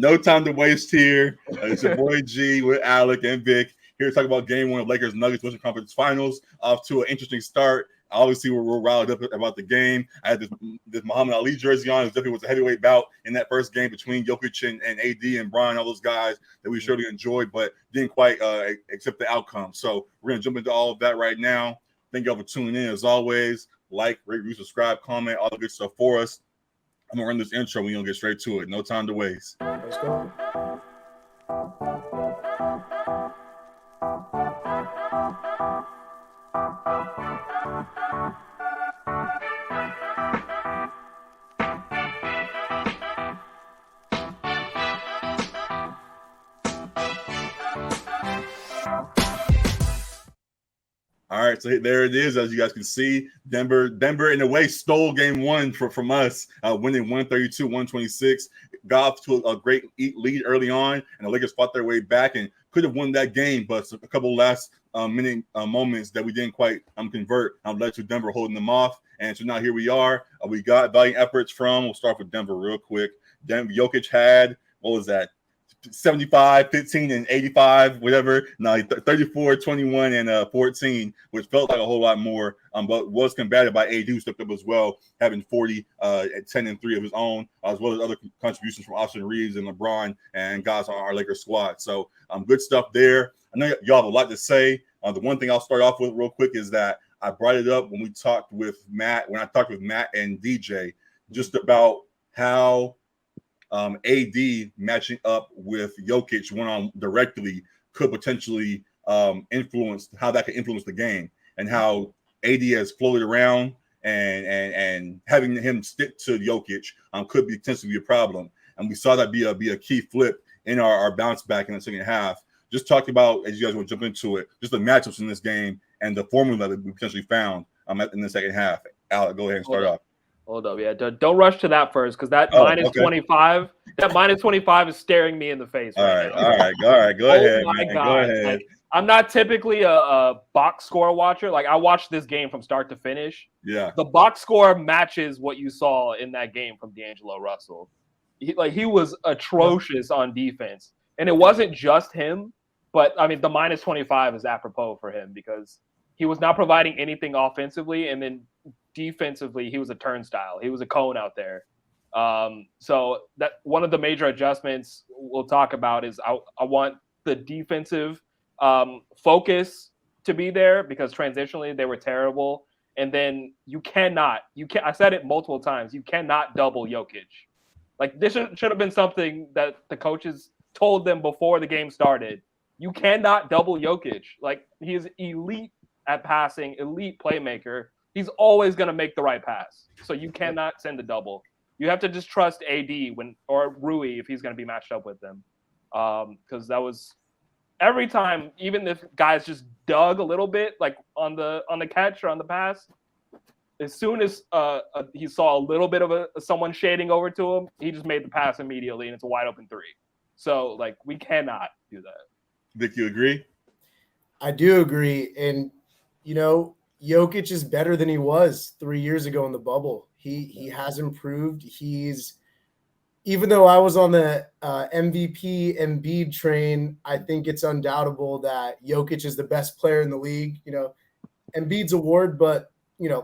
No time to waste here. It's your boy G with Alec and Vic here to talk about Game 1 of Lakers Nuggets Western Conference Finals. Off to an interesting start. Obviously, we're riled up about the game. I had this Muhammad Ali jersey on. It definitely was a heavyweight bout in that first game between Jokic and AD and Bron, all those guys that we surely enjoyed, but didn't quite accept the outcome. So we're going to jump into all of that right now. Thank y'all for tuning in. As always, like, rate, review, subscribe, comment, all the good stuff for us. I'm going to run this intro. We're going to get straight to it. No time to waste. Let's go. All right, so there it is. As you guys can see, Denver in a way stole game one from us, winning 132-126. Got off to a great lead early on, and the Lakers fought their way back and could have won that game, but a couple last minute moments that we didn't quite convert led to Denver holding them off. And so now here we are. We got valiant efforts from, we'll start with Denver real quick. Jokic had, what was that? 75, 15, and 85, whatever. No, 34, 21, and 14, which felt like a whole lot more, but was combated by AD, who stepped up as well, having 40, 10, and 3 of his own, as well as other contributions from Austin Reeves and Lebron and guys on our Lakers squad. So good stuff there. I know y'all have a lot to say. The one thing I'll start off with real quick is that I brought it up when I talked with Matt and DJ, just about how AD matching up with Jokic one-on directly could potentially influence how that could influence the game, and how AD has floated around and having him stick to Jokic could potentially be a problem. And we saw that be a key flip in our bounce back in the second half. Just talk about, as you guys want to jump into it, just the matchups in this game and the formula that we potentially found in the second half. Alec, go ahead and start off. Hold up, yeah. Don't rush to that first, because that minus 25, that minus 25 is staring me in the face. All right. Go ahead. Oh my man. God. Go ahead. Like, I'm not typically a box score watcher. Like, I watched this game from start to finish. Yeah. The box score matches what you saw in that game from D'Angelo Russell. He was atrocious on defense, and it wasn't just him. But I mean, the minus 25 is apropos for him because he was not providing anything offensively, and then defensively, he was a turnstile. He was a cone out there. So that one of the major adjustments we'll talk about is I want the defensive focus to be there, because transitionally they were terrible. And then I said it multiple times, you cannot double Jokic. Like, this should have been something that the coaches told them before the game started. You cannot double Jokic. Like, he is elite at passing, elite playmaker. He's always going to make the right pass. So you cannot send a double. You have to just trust AD or Rui if he's going to be matched up with them. Because that was every time, even if guys just dug a little bit, like on the catch or on the pass, as soon as he saw a little bit of someone shading over to him, he just made the pass immediately, and it's a wide open three. So, like, we cannot do that. Vic, you agree? I do agree. And, Jokic is better than he was 3 years ago in the bubble. He has improved. Even though I was on the MVP Embiid train, I think it's undoubtable that Jokic is the best player in the league. Embiid's award, but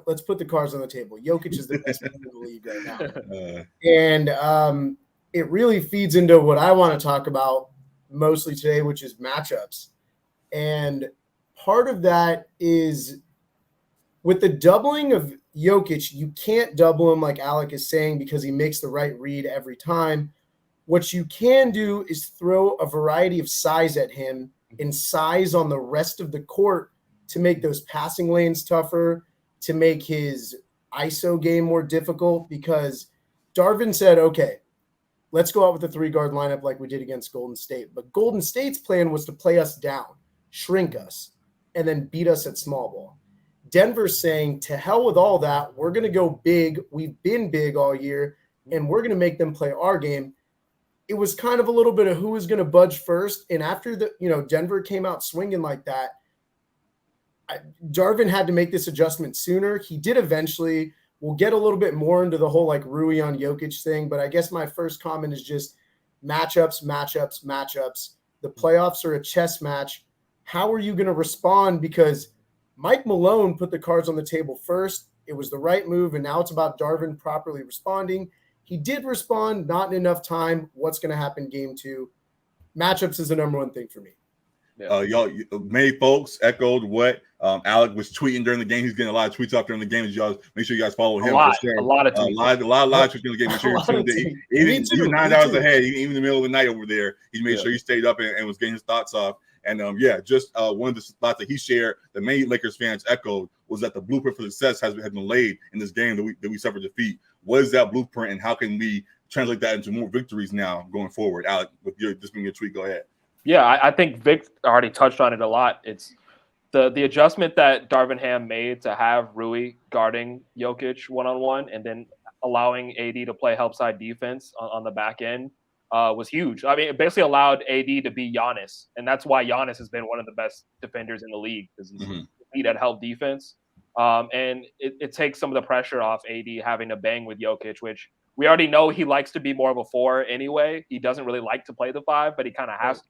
let's put the cards on the table. Jokic is the best player in the league right now. And it really feeds into what I want to talk about mostly today, which is matchups. And part of that is, with the doubling of Jokic, you can't double him like Alec is saying, because he makes the right read every time. What you can do is throw a variety of size at him and size on the rest of the court to make those passing lanes tougher, to make his ISO game more difficult, because Darvin said, okay, let's go out with the 3-guard lineup like we did against Golden State. But Golden State's plan was to play us down, shrink us, and then beat us at small ball. Denver's saying, to hell with all that. We're going to go big. We've been big all year, and we're going to make them play our game. It was kind of a little bit of who was going to budge first. And after Denver came out swinging like that, Darvin had to make this adjustment sooner. He did eventually. We'll get a little bit more into the whole Rui on Jokic thing, but I guess my first comment is just matchups. The playoffs are a chess match. How are you going to respond? Because Mike Malone put the cards on the table first. It was the right move, and now it's about Darvin properly responding. He did respond, not in enough time. What's going to happen game 2? Matchups is the number one thing for me. Y'all, many folks echoed what Alec was tweeting during the game. He's getting a lot of tweets up during the game. Y'all make sure you guys follow him. A lot of tweets. A lot of tweets during the game. Make sure you're tuned in. Even 9 hours ahead, even in the middle of the night over there, he made sure he stayed up and was getting his thoughts off. And just one of the thoughts that he shared that many Lakers fans echoed was that the blueprint for success has been laid in this game that we suffered defeat. What is that blueprint, and how can we translate that into more victories now going forward? Alec, with this being your tweet, go ahead. Yeah, I think Vic already touched on it a lot. It's the adjustment that Darvin Ham made to have Rui guarding Jokic one-on-one and then allowing AD to play help side defense on the back end was huge. I mean, it basically allowed AD to be Giannis, and that's why Giannis has been one of the best defenders in the league, because he's elite at help defense. And it takes some of the pressure off AD having to bang with Jokic, which we already know he likes to be more of a 4 anyway. He doesn't really like to play the 5, but he kind of has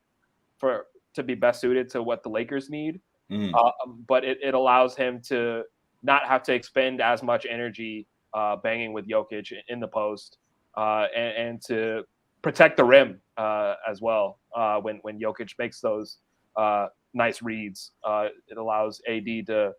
to be best suited to what the Lakers need. But it allows him to not have to expend as much energy banging with Jokic in the post and to protect the rim as well. When Jokic makes those nice reads, it allows AD to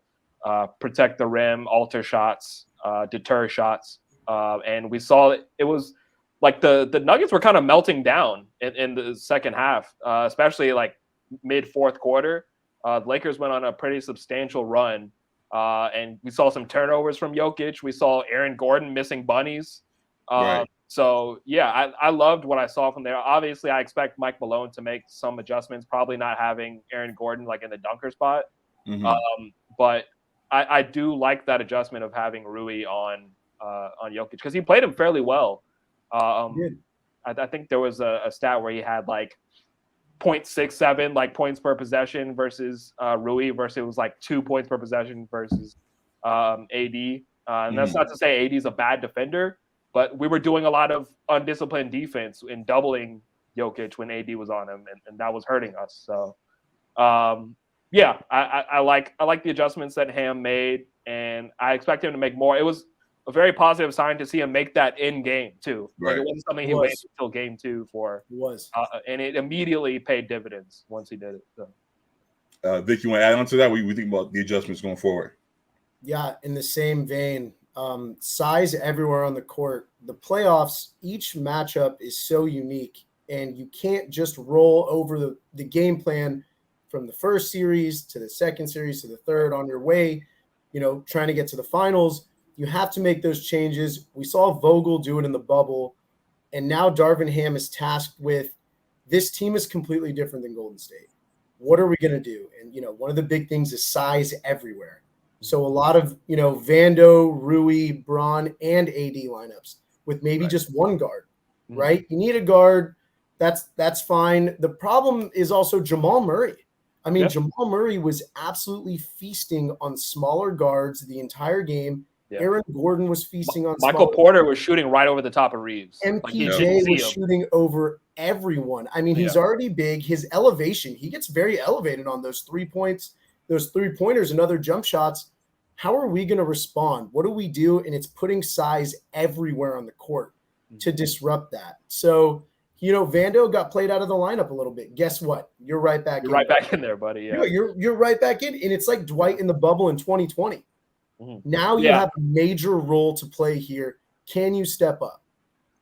protect the rim, alter shots, deter shots. And we saw it was like the Nuggets were kind of melting down in the second half, especially like mid fourth quarter. The Lakers went on a pretty substantial run, and we saw some turnovers from Jokic. We saw Aaron Gordon missing bunnies. Right. So, yeah, I loved what I saw from there. Obviously, I expect Mike Malone to make some adjustments, probably not having Aaron Gordon like in the dunker spot. But I do like that adjustment of having Rui on Jokic because he played him fairly well. I think there was a stat where he had like 0.67 like points per possession versus Rui versus it was like 2 points per possession versus AD. And that's not to say AD is a bad defender, but we were doing a lot of undisciplined defense in doubling Jokic when AD was on him, and that was hurting us. So, yeah, I like the adjustments that Ham made, and I expect him to make more. It was a very positive sign to see him make that in game too. Right. Like it wasn't something he waited until game 2 for. It was, and it immediately paid dividends once he did it. So. Vic, you want to add on to that? What do you think about the adjustments going forward? Yeah, in the same vein, size everywhere on the court. The playoffs, each matchup is so unique, and you can't just roll over the game plan from the first series to the second series to the third on your way, trying to get to the finals. You have to make those changes. We saw Vogel do it in the bubble, and now Darvin Ham is tasked with this team is completely different than Golden State. What are we going to do? And, one of the big things is size everywhere. So a lot of, Vando, Rui, Bron, and AD lineups with maybe just one guard, right? You need a guard. That's fine. The problem is also Jamal Murray. I mean, Jamal Murray was absolutely feasting on smaller guards the entire game. Yeah. Aaron Gordon was feasting on Michael Porter was shooting right over the top of Reeves. MPJ was shooting over everyone. I mean, he's already big. His elevation, he gets very elevated on those 3 points, those 3-pointers and other jump shots. How are we going to respond? What do we do? And it's putting size everywhere on the court to disrupt that. So, Vando got played out of the lineup a little bit. Guess what? You're right back in. Right back in there, buddy. Yeah. You're right back in. And it's like Dwight in the bubble in 2020. Now you have a major role to play here. Can you step up?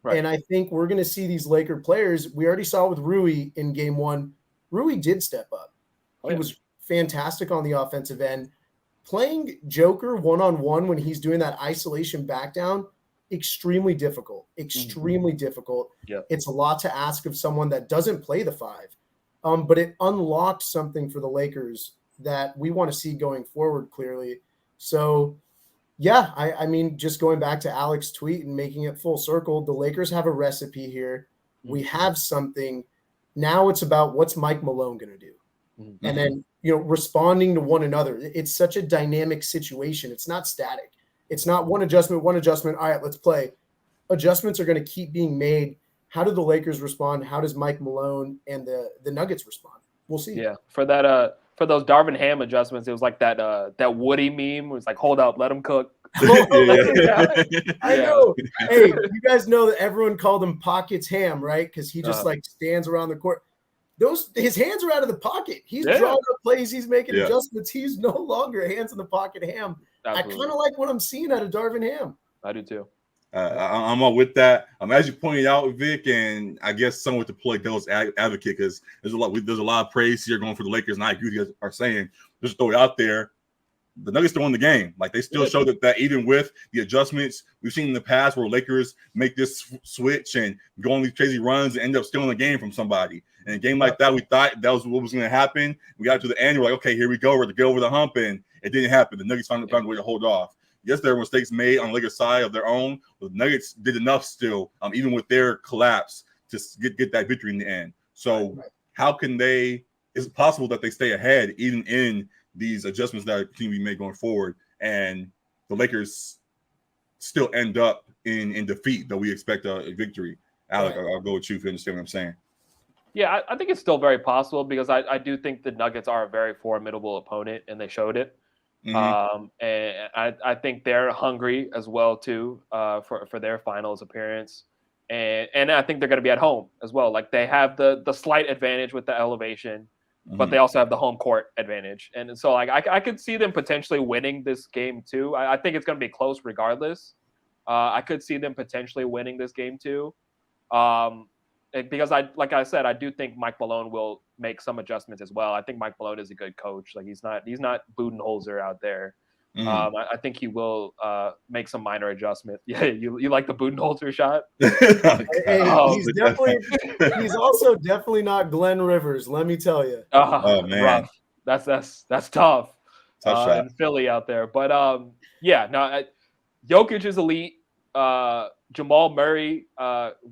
Right. And I think we're going to see these Laker players. We already saw with Rui in game 1. Rui did step up. He was fantastic on the offensive end. Playing Joker one-on-one when he's doing that isolation back down, extremely difficult. Extremely difficult. Yeah. It's a lot to ask of someone that doesn't play the 5. But it unlocked something for the Lakers that we want to see going forward clearly. So, yeah, I mean, just going back to Alex's tweet and making it full circle, the Lakers have a recipe here. We have something. Now it's about what's Mike Malone going to do. And then, responding to one another. It's such a dynamic situation. It's not static. It's not one adjustment. All right, let's play. Adjustments are going to keep being made. How do the Lakers respond? How does Mike Malone and the Nuggets respond? We'll see. Yeah, for that for those Darvin Ham adjustments, it was like that Woody meme. It was like, hold up, let him cook. I know. Hey, you guys know that everyone called him Pockets Ham, right? Because he just like stands around the court. His hands are out of the pocket. He's drawing up plays. He's making adjustments. He's no longer hands in the pocket Ham. Absolutely. I kind of like what I'm seeing out of Darvin Ham. I do too. I'm all with that. As you pointed out, Vic, and I guess someone with the play devil's advocate, because there's a lot of praise here going for the Lakers, and I agree with you guys are saying. Just throw it out there. The Nuggets still won the game. Like, they still show that even with the adjustments we've seen in the past, where Lakers make this switch and go on these crazy runs and end up stealing the game from somebody. And a game like that, we thought that was what was going to happen. We got to the end, we're like, okay, here we go. We're to get over the hump, and it didn't happen. The Nuggets found a way to hold off. Yes, there were mistakes made on the Lakers side of their own, but the Nuggets did enough still, even with their collapse, to get that victory in the end. So how can they – is it possible that they stay ahead even in these adjustments that continue to be made going forward, and the Lakers still end up in defeat, though we expect a victory? Alec, I'll go with you if you understand what I'm saying. Yeah, I think it's still very possible, because I do think the Nuggets are a very formidable opponent, and they showed it. Mm-hmm. And I think they're hungry as well too for their finals appearance, and I think they're going to be at home as well. Like, they have the slight advantage with the elevation, but they also have the home court advantage, and so like I could see them potentially winning this game too. I think it's going to be close regardless. I could see them potentially winning this game too. Because like I said, I do think Mike Malone will make some adjustments as well. I think Mike Malone is a good coach. Like, he's not Budenholzer out there. I think he will make some minor adjustments. Yeah, you like the Budenholzer shot? He's also definitely not Glenn Rivers. Let me tell you. Oh man, rough. That's tough. Tough shot in Philly out there. But Jokic is elite. Jamal Murray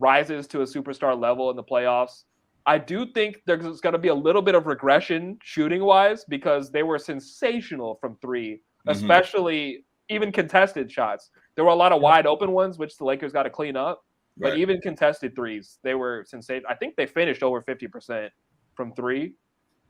rises to a superstar level in the playoffs. I do think there's going to be a little bit of regression shooting-wise, because they were sensational from three, especially even contested shots. There were a lot of wide open ones, which the Lakers got to clean up. But even contested threes, they were sensational. I think they finished over 50% from three.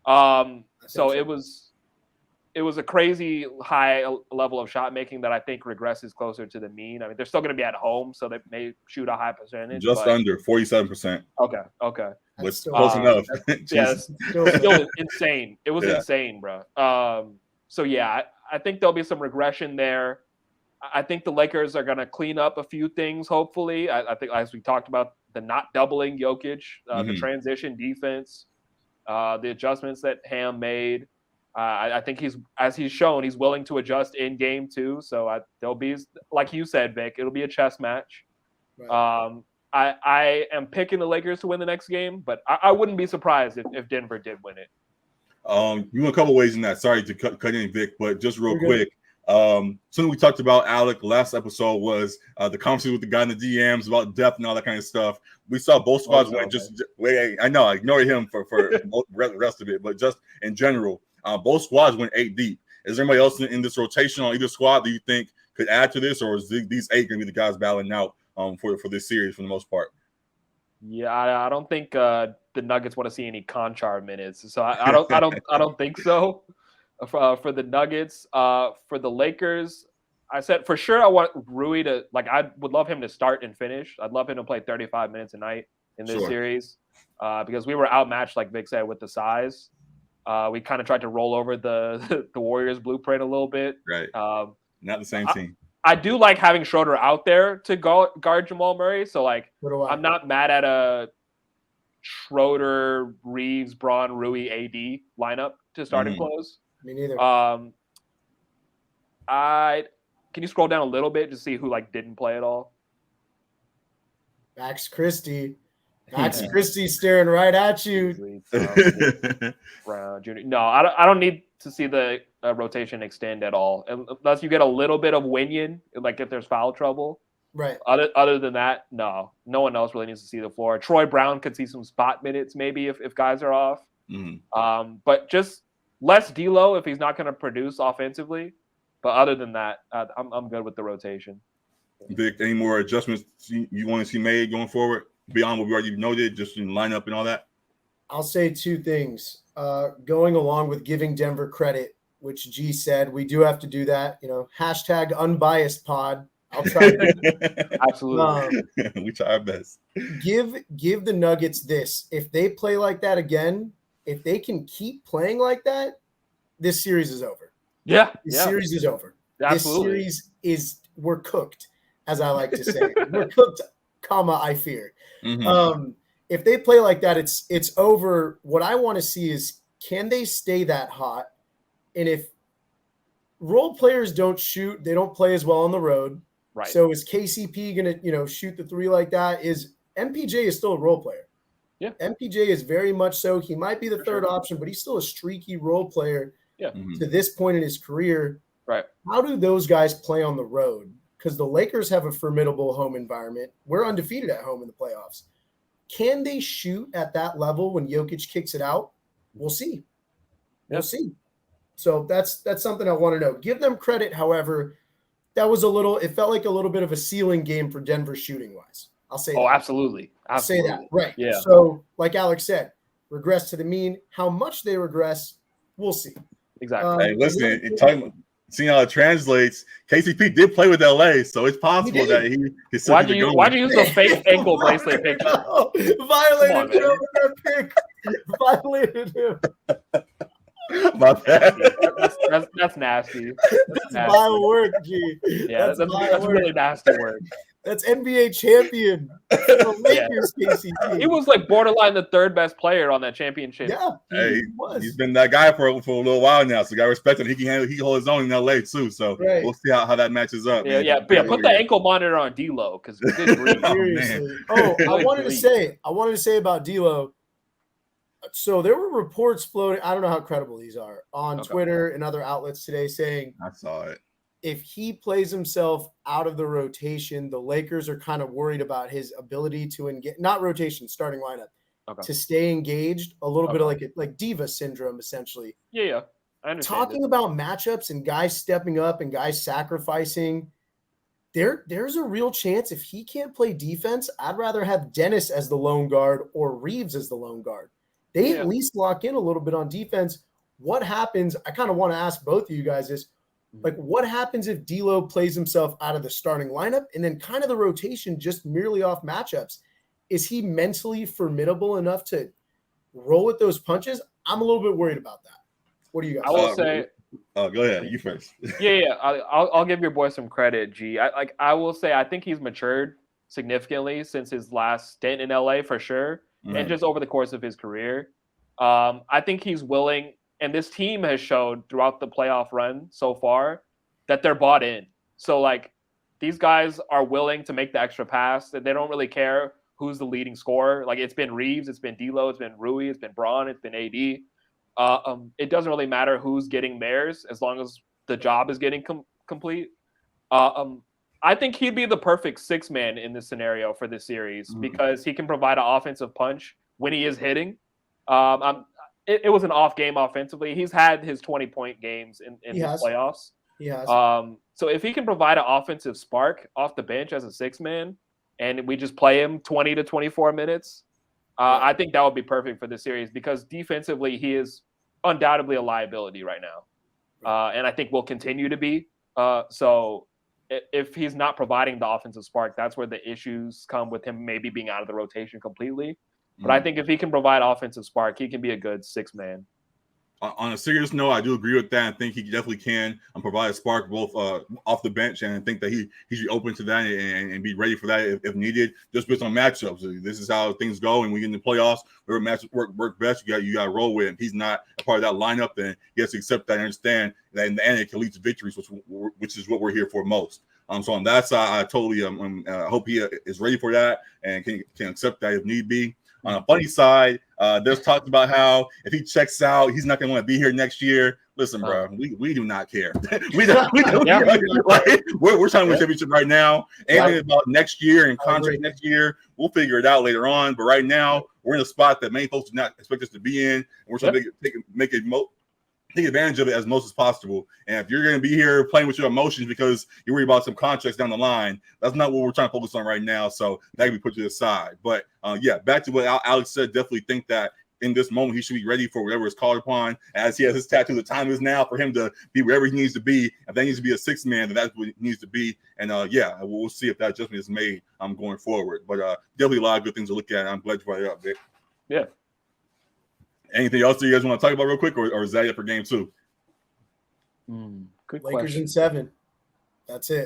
So it was a crazy high level of shot making that I think regresses closer to the mean. I mean, they're still going to be at home, so they may shoot a high percentage. Just under 47%. Okay. Which close enough. Yeah, still insane. It was insane, bro. So yeah, I think there'll be some regression there. I think the Lakers are going to clean up a few things, hopefully. I think, as we talked about, the not doubling Jokic, the transition defense, the adjustments that Ham made. I think he's shown, he's willing to adjust in game too. So there'll be, like you said, Vic, it'll be a chess match. Right. I am picking the Lakers to win the next game, but I wouldn't be surprised if Denver did win it. You went a couple ways in that. Sorry to cut in, Vic, but just real quick. Something we talked about, Alec, last episode was the conversation with the guy in the DMs about depth and all that kind of stuff. We saw both squads win. I know I ignored him for the rest of it, but just in general, both squads went 8 deep. Is there anybody else in this rotation on either squad that you think could add to this, or is these 8 going to be the guys battling out for this series for the most part? Yeah, I don't think the Nuggets want to see any Conchar minutes, so I don't think so. For the Nuggets, for the Lakers, I said for sure I want Rui to, like, I would love him to start and finish. I'd love him to play 35 minutes a night in this series, because we were outmatched, like Vic said, with the size. We kind of tried to roll over the Warriors blueprint a little bit. Right. Not the same team. I do like having Schroeder out there to guard Jamal Murray. So, like, I'm not mad at a Schroeder, Reeves, Bron, Rui, AD lineup to start and close. Me neither. Can you scroll down a little bit to see who didn't play at all? Max Christie. Max Christie staring right at you. Brown Jr. No, I don't need to see the rotation extend at all, unless you get a little bit of Winyan, like if there's foul trouble. Right. Other than that, no one else really needs to see the floor. Troy Brown could see some spot minutes maybe if guys are off. But just less DLO if he's not going to produce offensively. But other than that, I'm good with the rotation. Vic, any more adjustments you want to see made going forward? beyond what we already noted, just in lineup and all that? I'll say two things. Going along with giving Denver credit, which G said, we do have to do that. Hashtag unbiased pod. I'll try to Absolutely. We try our best. Give the Nuggets this. If they play like that again, if they can keep playing like that, this series is over. This series is over. Absolutely. This series we're cooked, as I like to say. We're cooked, I fear. Mm-hmm. If they play like that, it's over. What I want to see is, can they stay that hot? And if role players don't shoot, they don't play as well on the road. Right. So is KCP going to, shoot the three like that? MPJ is still a role player. Yeah. MPJ is very much so. He might be the third option, but he's still a streaky role player to this point in his career. Right. How do those guys play on the road? Because the Lakers have a formidable home environment. We're undefeated at home in the playoffs. Can they shoot at that level when Jokic kicks it out? We'll see. We'll see. So that's something I want to know. Give them credit, however. It felt like a little bit of a ceiling game for Denver shooting wise. I'll say that. Absolutely. I'll say that. Right. Yeah. So, like Alex said, regress to the mean. How much they regress, we'll see. Exactly. Hey, listen, seeing how it translates, KCP did play with LA, so it's possible that he why'd you use those fake ankle bracelet pictures? Violated him with that pick. Violated him. My bad. That's nasty. That's vile work, G. Yeah, that's really nasty work. That's NBA champion. The Lakers, KCP. He was like borderline the third best player on that championship. Yeah, he's been that guy for a little while now, so got respect him. He can hold his own in LA too. So we'll see how that matches up. But put the ankle monitor on DLO because seriously. I wanted to say about DLO. So there were reports floating. I don't know how credible these are on Twitter and other outlets today saying I saw it. If he plays himself out of the rotation, the Lakers are kind of worried about his ability to engage, not rotation, starting lineup, to stay engaged. A little bit of like Diva syndrome, essentially. Yeah, I understand. Talking about matchups and guys stepping up and guys sacrificing, there's a real chance if he can't play defense, I'd rather have Dennis as the lone guard or Reeves as the lone guard. They at least lock in a little bit on defense. What happens? I kind of want to ask both of you guys is, what happens if D'Lo plays himself out of the starting lineup and then kind of the rotation just merely off matchups? Is he mentally formidable enough to roll with those punches? I'm a little bit worried about that. What do you guys? I will say. Oh, go ahead. You first. I'll give your boy some credit, G. I will say I think he's matured significantly since his last stint in LA for sure, and just over the course of his career. I think he's willing. And this team has showed throughout the playoff run so far that they're bought in. So, these guys are willing to make the extra pass. They don't really care who's the leading scorer. It's been Reeves, it's been D'Lo, it's been Rui, it's been Bron, it's been AD. It doesn't really matter who's getting theirs as long as the job is getting complete. I think he'd be the perfect six-man in this scenario for this series because he can provide an offensive punch when he is hitting. It was an off game offensively. He's had his 20-point games in the playoffs. He has. So if he can provide an offensive spark off the bench as a six-man and we just play him 20 to 24 minutes, I think that would be perfect for this series because defensively he is undoubtedly a liability right now. And I think will continue to be. So if he's not providing the offensive spark, that's where the issues come with him maybe being out of the rotation completely. But I think if he can provide offensive spark, he can be a good six-man. On a serious note, I do agree with that. I think he definitely can provide a spark both off the bench, and I think that he should be open to that and be ready for that if needed, just based on matchups. This is how things go, and we get in the playoffs, whatever matchups work best, you got to roll with him. He's not a part of that lineup, then he has to accept that and understand that in the end it can lead to victories, which is what we're here for most. So on that side, I totally hope he is ready for that and can accept that if need be. On a funny side, there's talked about how if he checks out, he's not going to want to be here next year. Listen, bro, we do not care. We're trying to win championship right now. Anything about next year and contract next year, we'll figure it out later on. But right now, we're in a spot that many folks do not expect us to be in. And we're trying to make it take advantage of it as most as possible. And if you're going to be here playing with your emotions because you're worried about some contracts down the line, that's not what we're trying to focus on right now. So that can be put to the side. But yeah, back to what Alex said, definitely think that in this moment, he should be ready for whatever is called upon. As he has his tattoo, the time is now for him to be wherever he needs to be. If that needs to be a sixth man, then that's what he needs to be. And yeah, we'll see if that adjustment is made going forward. But definitely a lot of good things to look at. I'm glad you brought it up, Vic. Yeah. Anything else that you guys want to talk about real quick, or is that it for game 2? Good Lakers question. in 7. That's it.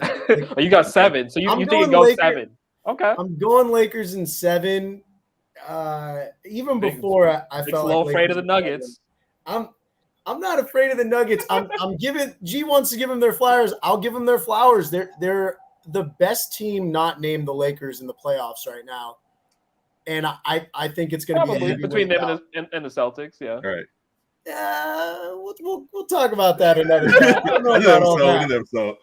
Oh, you got 7. So you think it goes 7. Okay. I'm going Lakers in 7. Even before I felt a little like afraid of the Nuggets. I'm not afraid of the Nuggets. I'm giving G wants to give them their flowers. I'll give them their flowers. They're the best team not named the Lakers in the playoffs right now. And I think it's going to be between them and the Celtics, yeah. All right. We'll talk about that another time. I don't know about all that.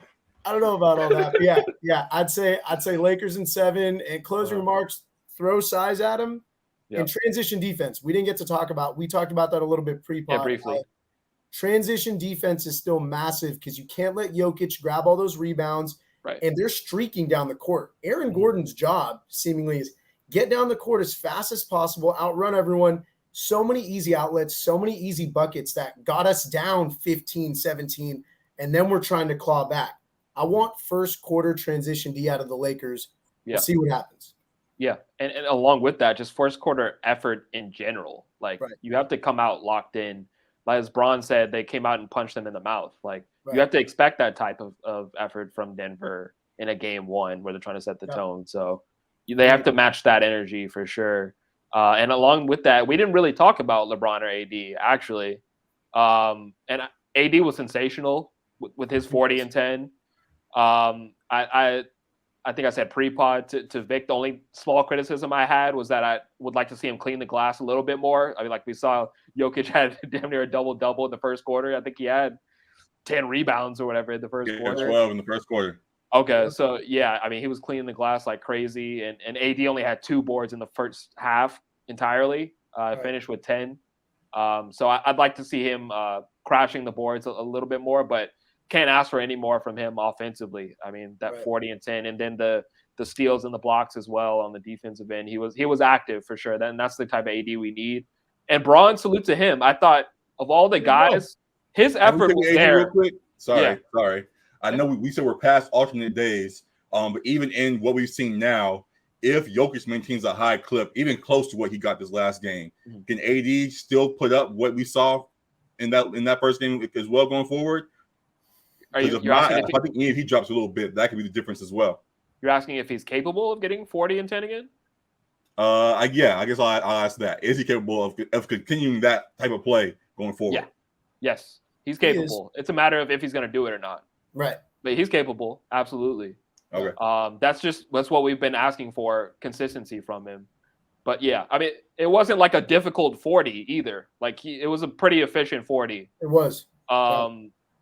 I don't know about all that. But yeah. I'd say Lakers in 7. And closing remarks, throw size at them. Yep. And transition defense. We didn't get to talk about. We talked about that a little bit pre-pod. Yeah, briefly. Transition defense is still massive because you can't let Jokic grab all those rebounds. Right. And they're streaking down the court. Aaron Gordon's job seemingly is get down the court as fast as possible, outrun everyone. So many easy outlets, so many easy buckets that got us down 15, 17, and then we're trying to claw back. I want first quarter transition D out of the Lakers. Yeah. We'll see what happens. Yeah, and along with that, just first quarter effort in general. Like, you have to come out locked in. Like as Brons said, they came out and punched them in the mouth. Like, you have to expect that type of effort from Denver in a game 1 where they're trying to set the tone. So they have to match that energy for sure. And along with that, we didn't really talk about LeBron or AD, actually. And AD was sensational with his 40 and 10. I think I said pre-pod to Vic, the only small criticism I had was that I would like to see him clean the glass a little bit more. I mean, like we saw Jokic had damn near a double-double in the first quarter. I think he had 10 rebounds or whatever in the first quarter. 12 in the first quarter. Okay, so yeah, I mean, he was cleaning the glass like crazy, and AD only had 2 boards in the first half entirely. Finished with 10. So I'd like to see him crashing the boards a little bit more, but can't ask for any more from him offensively. I mean, that 40 and 10, and then the steals and the blocks as well on the defensive end. He was active for sure. Then that's the type of AD we need. And Braun, salute to him. I thought of all the guys, his effort was there. Real quick? Sorry. I know we said we're past alternate days, but even in what we've seen now, if Jokic maintains a high clip, even close to what he got this last game, can AD still put up what we saw in that first game as well going forward? I think if he drops a little bit, that could be the difference as well. You're asking if he's capable of getting 40 and 10 again? I guess I'll ask that. Is he capable of continuing that type of play going forward? Yeah. Yes, he's capable. It's a matter of if he's going to do it or not. Right. But he's capable, absolutely. Okay. That's what we've been asking for, consistency from him. But yeah, I mean, it wasn't like a difficult 40 either. Like it was a pretty efficient 40. It was.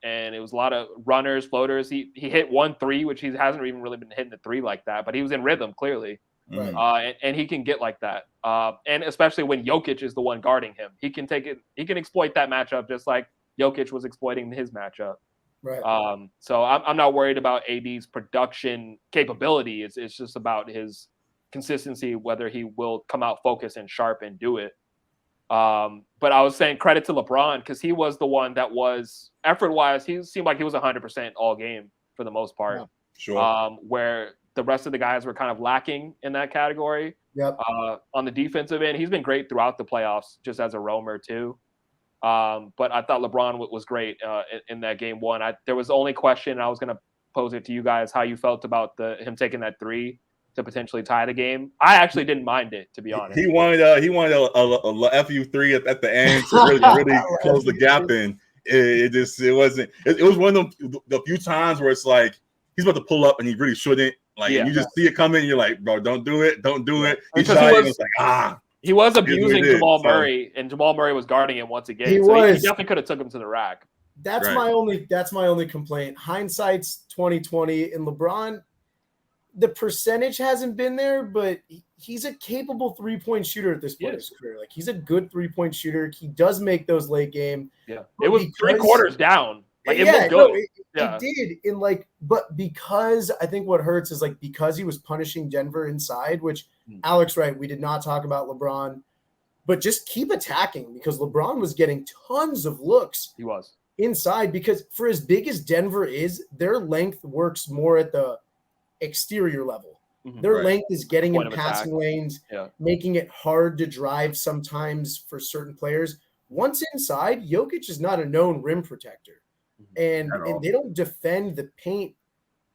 And it was a lot of runners, floaters. He hit 1 3, which he hasn't even really been hitting the 3 like that, but he was in rhythm clearly. Right. And he can get like that. And especially when Jokic is the one guarding him, he can take it. He can exploit that matchup just like Jokic was exploiting his matchup. Right. So I'm not worried about AD's production capability. It's just about his consistency, whether he will come out focused and sharp and do it. But I was saying credit to LeBron because he was the one that was effort-wise. He seemed like he was 100% all game for the most part. Yeah. Sure. Where the rest of the guys were kind of lacking in that category. Yep. On the defensive end, he's been great throughout the playoffs, just as a roamer too. But I thought LeBron was great in that game 1. There was the only question, and I was going to pose it to you guys, how you felt about him taking that 3 to potentially tie the game. I actually didn't mind it, to be honest. He wanted a FU3 at the end to really close the gap in. It was one of the few times where it's like he's about to pull up and he really shouldn't. Like you just see it coming, and you're like, bro, don't do it. He was like, he was abusing Jamal Murray, and Jamal Murray was guarding him once again. He definitely could have took him to the rack. That's my only complaint. Hindsight's 2020, and LeBron, the percentage hasn't been there, but he's a capable 3-point shooter at this point in his career. Like, he's a good 3-point shooter. He does make those late game. Yeah, it was 3 quarters down. Like, it looked good. No, it did. In like, but because I think what hurts is like because he was punishing Denver inside, which Alex, right? We did not talk about LeBron, but just keep attacking because LeBron was getting tons of looks. He was inside because for as big as Denver is, their length works more at the exterior level. Their length is getting in passing lanes, making it hard to drive sometimes for certain players. Once inside, Jokic is not a known rim protector. And they don't defend the paint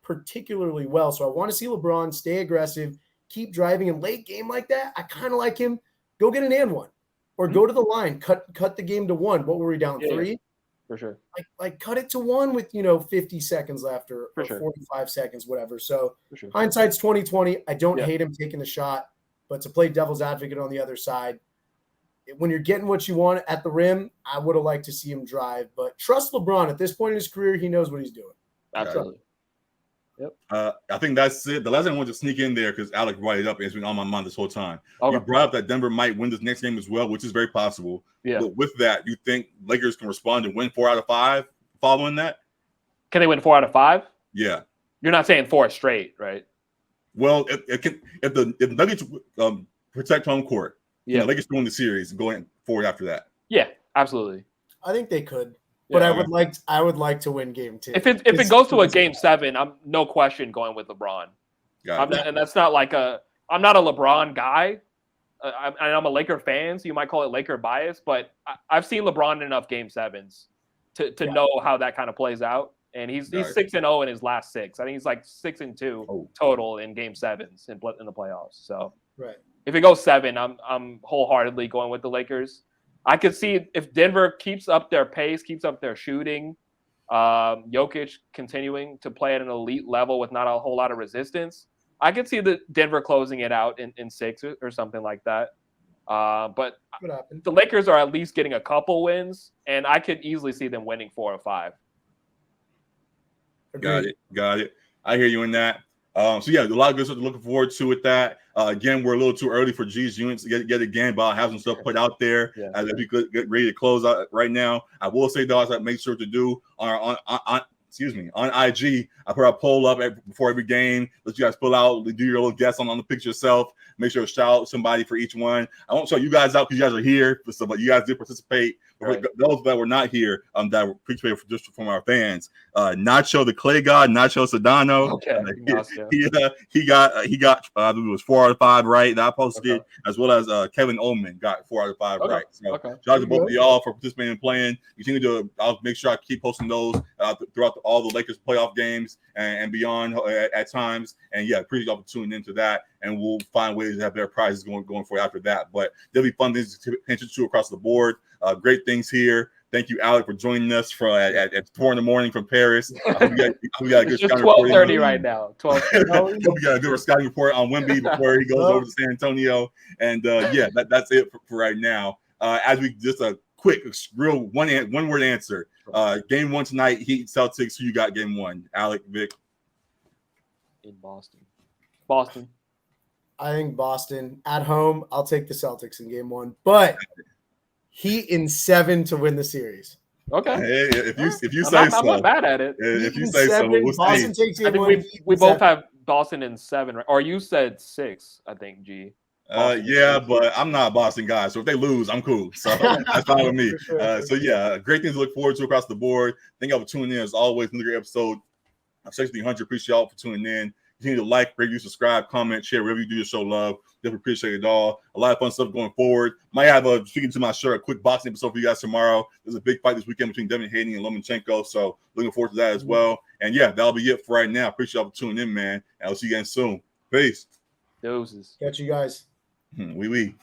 particularly well. So I want to see LeBron stay aggressive, keep driving in late game like that. I kind of like him. Go get an and one or go to the line, cut the game to 1. What were we down? 3? For sure. Like cut it to 1 with 50 seconds left or 45 seconds, whatever. So hindsight's 20/20. I don't hate him taking the shot, but to play devil's advocate on the other side, when you're getting what you want at the rim, I would have liked to see him drive. But trust LeBron at this point in his career, he knows what he's doing. Absolutely. Yep. I think that's it. The last thing I want to sneak in there because Alec brought it up and it's been on my mind this whole time. You brought up that Denver might win this next game as well, which is very possible. Yeah. But with that, you think Lakers can respond and win 4 out of 5 following that? Can they win 4 out of 5? Yeah. You're not saying 4 straight, right? Well, if the Nuggets protect home court, the Lakers win the series and going forward after that. Yeah, absolutely. I think they could. But I would like to win game 2. If it goes to a game 7, I'm no question going with LeBron. And that's not like I'm not a LeBron guy. I'm a Laker fan, so you might call it Laker bias. But I've seen LeBron in enough game 7s to know how that kind of plays out. And he's 6-0 in his last 6. I think he's like 6-2 total in game 7s in the playoffs. So if it goes 7, I'm wholeheartedly going with the Lakers. I could see if Denver keeps up their pace, keeps up their shooting, Jokic continuing to play at an elite level with not a whole lot of resistance. I could see the Denver closing it out in 6 or something like that. But the Lakers are at least getting a couple wins, and I could easily see them winning 4 or 5. Got it. I hear you in that. So yeah, a lot of good stuff to looking forward to with that. Again, we're a little too early for G's units to get again, but I'll have some stuff put out there as we get ready to close out right now. I will say though, as I make sure to do on IG, I put a poll up before every game. Let you guys pull out, do your little guess on the picture yourself. Make sure to shout out somebody for each one. I won't shout you guys out because you guys are here, but you guys did participate. Right. Those that were not here, that were participating just from our fans. Nacho the Clay God, Nacho Sedano. Okay, he got I believe it was 4 out of 5 right that I posted, as well as Kevin Ullman got 4 out of 5 right. So shout out to both of y'all for participating and playing. Continue to, I'll make sure I keep posting those throughout all the Lakers playoff games and beyond at times. And yeah, appreciate y'all for tuning into that. And we'll find ways to have their prizes going for after that. But there'll be fun things to attention to across the board. Great things here. Thank you, Alec, for joining us at 4 in the morning from Paris. We got a good scouting report. 12:30 right now. 12:30. We got a good scouting report on Wemby before he goes over to San Antonio. And that's it for right now. As we just a quick, real one-word answer. Game 1 tonight, Heat Celtics. Who you got game 1? Alec, Vic? In Boston. Boston. I think Boston. At home, I'll take the Celtics in game 1. But Heat in 7 to win the series. Okay. Hey, if you say so. I'm not bad at it. If you say 7, so, we'll Boston see. takes game I think 1. we both have Boston in 7, right? Or you said 6, I think, G. But I'm not a Boston guy, so if they lose, I'm cool. So that's fine with me. Great things to look forward to across the board. Thank y'all for tuning in. As always, another great episode of 1600. Appreciate y'all for tuning in. Continue to like, review, subscribe, comment, share, wherever you do your show love. Definitely appreciate it all. A lot of fun stuff going forward. Might have speaking to my shirt, a quick boxing episode for you guys tomorrow. There's a big fight this weekend between Devin Haney and Lomachenko, so looking forward to that as well. And yeah, that'll be it for right now. Appreciate y'all for tuning in, man. And I'll see you guys soon. Peace. Doses. Catch you guys. Oui.